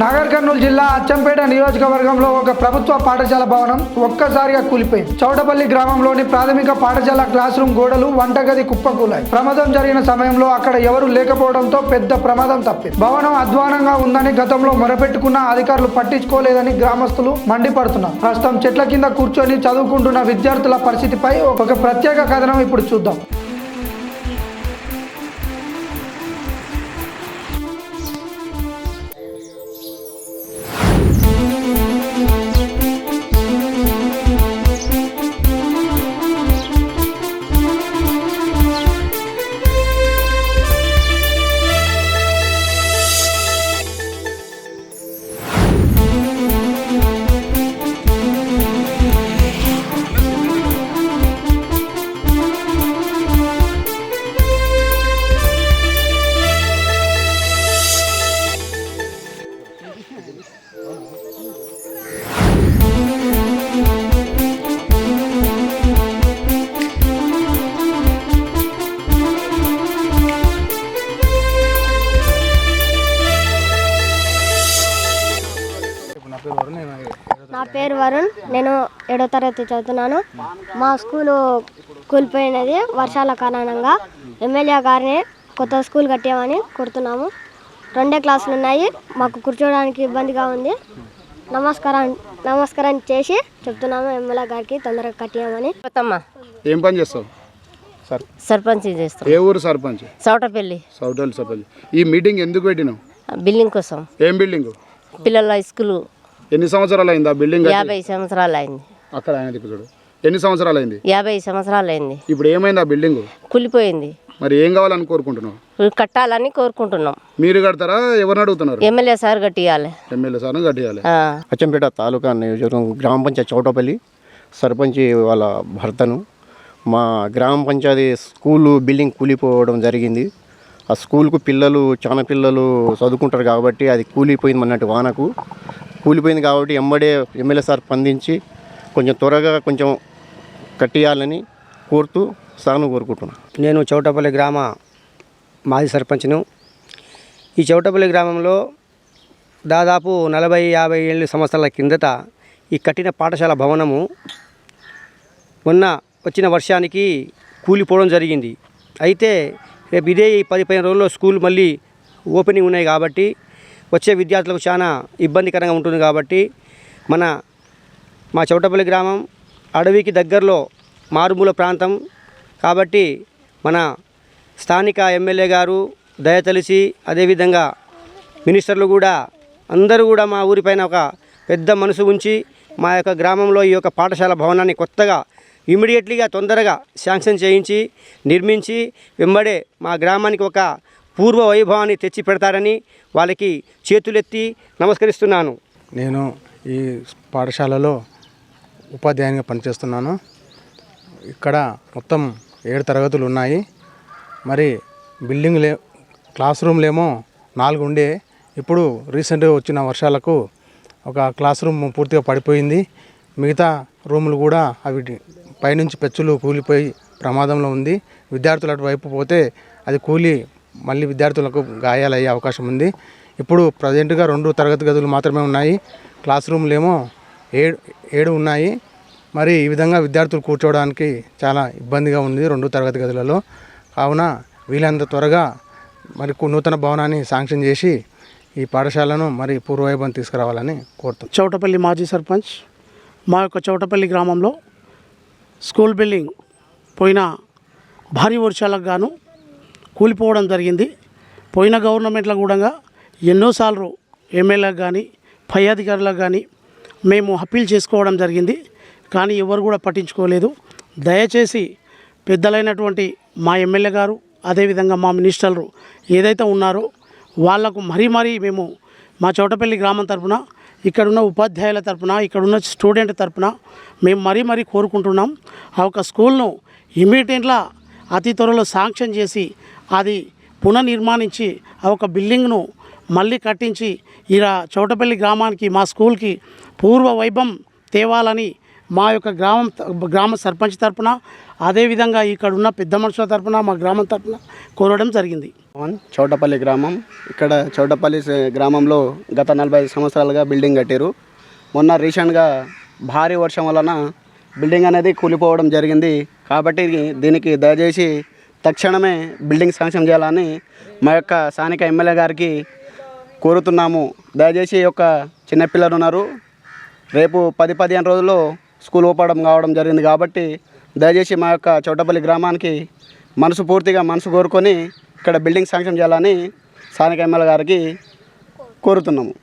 నాగర్ కర్నూలు జిల్లా అచ్చంపేట నియోజకవర్గంలో ఒక ప్రభుత్వ పాఠశాల భవనం ఒక్కసారిగా కూలిపోయింది. చౌటపల్లి గ్రామంలోని ప్రాథమిక పాఠశాల క్లాస్ రూమ్ గోడలు, వంటగది కుప్పకూలాయి. ప్రమాదం జరిగిన సమయంలో అక్కడ ఎవరూ లేకపోవడంతో పెద్ద ప్రమాదం తప్పింది. భవనం అధ్వానంగా ఉందని గతంలో మొరపెట్టుకున్న అధికారులు పట్టించుకోలేదని గ్రామస్తులు మండిపడుతున్నారు. ప్రస్తుతం చెట్ల కింద కూర్చొని చదువుకుంటున్న విద్యార్థుల పరిస్థితిపై ఒక ప్రత్యేక కథనం ఇప్పుడు చూద్దాం. నా పేరు వరుణ్. నేను 7వ తరగతి చదువుతున్నాను. మా స్కూలు కూలిపోయినది వర్షాల కారణంగా. ఎమ్మెల్యే గారిని కొత్త స్కూల్ కట్టామని కొడుతున్నాము. 2 క్లాసులు ఉన్నాయి. మాకు కూర్చోవడానికి ఇబ్బందిగా ఉంది. నమస్కారం చేసి చెప్తున్నాము ఎమ్మెల్యే గారికి తొందరగా కట్టామని. ఏం పని చేస్తావు? సర్పంచ్ చేస్తాం. ఏ ఊరు సర్పంచ్? చౌటపల్లి సర్పంచ్. ఈ మీటింగ్ ఎందుకు పెట్టినావు? బిల్డింగ్ కోసం. ఏం బిల్డింగ్? పిల్లల స్కూల్. ఎన్ని సంవత్సరాలు అయింది ఆ బిల్డింగ్? 50 సంవత్సరాలు అయింది. అక్కడ ఆయన చూడు, ఎన్ని సంవత్సరాలు అయింది? 50 సంవత్సరాలు అయింది. ఇప్పుడు ఏమైంది ఆ బిల్డింగ్? కూలిపోయింది. మరి ఏం కావాలని కోరుకుంటున్నావు? కట్టాలని కోరుకుంటున్నాం. మీరు కడతారా? ఎవరిని అడుగుతున్నారు? ఎమ్మెల్యే సార్ కట్టియాలి. ఎమ్మెల్యే సార్ కట్టియాలి. అచ్చంపేట తాలూకా నియోజకవర్గం గ్రామ పంచాయతీ చౌటపల్లి సర్పంచ్ వాళ్ళ భర్తను. మా గ్రామ పంచాయతీ స్కూలు బిల్డింగ్ కూలిపోవడం జరిగింది. ఆ స్కూల్కు చాలా పిల్లలు చదువుకుంటారు కాబట్టి అది కూలిపోయింది. అన్నట్టు వానకు కూలిపోయింది కాబట్టి ఎమ్మెల్యే సార్ స్పందించి కొంచెం త్వరగా కట్టియాలని కోరుతూ సార్ను కోరుకుంటున్నాను. నేను చౌటపల్లి గ్రామ మాజీ సర్పంచ్ను. ఈ చౌటపల్లి గ్రామంలో దాదాపు 40-50 సంవత్సరాల కిందట ఈ కట్టిన పాఠశాల భవనము మొన్న వచ్చిన వర్షానికి కూలిపోవడం జరిగింది. అయితే రేపు ఇదే 10-15 రోజుల్లో స్కూల్ మళ్ళీ ఓపెనింగ్ ఉన్నాయి కాబట్టి వచ్చే విద్యార్థులకు చాలా ఇబ్బందికరంగా ఉంటుంది కాబట్టి మా చౌటపల్లి గ్రామం అడవికి దగ్గరలో మారుమూల ప్రాంతం కాబట్టి మన స్థానిక ఎమ్మెల్యే గారు దయతలిసి అదేవిధంగా మినిస్టర్లు కూడా అందరూ కూడా మా ఊరిపైన ఒక పెద్ద మనసు ఉంచి మా యొక్క గ్రామంలో ఈ యొక్క పాఠశాల భవనాన్ని కొత్తగా ఇమీడియట్లీగా తొందరగా శాంక్షన్ చేయించి నిర్మించి వెంబడే మా గ్రామానికి ఒక పూర్వ వైభవాన్ని తెచ్చి పెడతారని వాళ్ళకి చేతులెత్తి నమస్కరిస్తున్నాను. నేను ఈ పాఠశాలలో ఉపాధ్యాయునిగా పనిచేస్తున్నాను. ఇక్కడ మొత్తం 7 తరగతులు ఉన్నాయి. మరి క్లాస్ రూమ్లేమో 4 ఉండే. ఇప్పుడు రీసెంట్గా వచ్చిన వర్షాలకు ఒక క్లాస్ రూమ్ పూర్తిగా పడిపోయింది. మిగతా రూములు కూడా అవి పైనుంచి పెచ్చులు కూలిపోయి ప్రమాదంలో ఉంది. విద్యార్థులు అటువైపు పోతే అది కూలి మళ్ళీ విద్యార్థులకు గాయాలయ్యే అవకాశం ఉంది. ఇప్పుడు ప్రజెంట్గా 2 తరగతి గదులు మాత్రమే ఉన్నాయి. క్లాస్ రూమ్లేమో 7 ఉన్నాయి. మరి ఈ విధంగా విద్యార్థులు కూర్చోవడానికి చాలా ఇబ్బందిగా ఉంది 2 తరగతి గదులలో. కావున వీలైనంత త్వరగా మరి నూతన భవనాన్ని శాంక్షన్ చేసి ఈ పాఠశాలను మరి పూర్వవైభవం తీసుకురావాలని కోరుతున్నాను. చౌటపల్లి మాజీ సర్పంచ్. మా యొక్క చౌటపల్లి గ్రామంలో స్కూల్ బిల్డింగ్ పోయిన భారీ వర్షాలకు గాను కూలిపోవడం జరిగింది. పోయిన గవర్నమెంట్లో కూడా ఎన్నోసార్లు ఎమ్మెల్యేలకు కానీ పై అధికారులకు కానీ మేము అప్పీల్ చేసుకోవడం జరిగింది. కానీ ఎవరు కూడా పట్టించుకోలేదు. దయచేసి పెద్దలైనటువంటి మా ఎమ్మెల్యే గారు అదేవిధంగా మా మినిస్టర్లు ఏదైతే ఉన్నారో వాళ్లకు మరీ మేము మా చౌటపల్లి గ్రామం తరపున, ఇక్కడున్న ఉపాధ్యాయుల తరపున, ఇక్కడున్న స్టూడెంట్ తరపున మేము మరీ కోరుకుంటున్నాం. ఆ ఒక స్కూల్ను ఇమీడియట్గా అతి త్వరలో శాంక్షన్ చేసి అది పునర్నిర్మాణించి ఆ ఒక బిల్డింగ్ను మళ్ళీ కట్టించి ఇలా చౌటపల్లి గ్రామానికి మా స్కూల్కి పూర్వ వైభవం తేవాలని మా యొక్క గ్రామ సర్పంచ్ తరపున అదేవిధంగా ఇక్కడ ఉన్న పెద్ద మనుషుల తరపున మా గ్రామం తరపున కోరడం జరిగింది. చౌటపల్లి గ్రామం. ఇక్కడ చౌటపల్లి గ్రామంలో గత 45 సంవత్సరాలుగా బిల్డింగ్ కట్టారు. మొన్న రీసెంట్గా భారీ వర్షం వలన బిల్డింగ్ అనేది కూలిపోవడం జరిగింది. కాబట్టి దీనికి దయచేసి తక్షణమే బిల్డింగ్ శాంక్షన్ చేయాలని మా యొక్క స్థానిక ఎమ్మెల్యే గారికి కోరుతున్నాము. దయచేసి ఈ యొక్క చిన్నపిల్లలు ఉన్నారు, రేపు 10-15 రోజుల్లో స్కూల్ ఓపెన్ కావడం జరిగింది. కాబట్టి దయచేసి మా యొక్క చౌటపల్లి గ్రామానికి మనసు కోరుకొని ఇక్కడ బిల్డింగ్ శాంక్షన్ చేయాలని స్థానిక ఎమ్మెల్యే గారికి కోరుతున్నాము.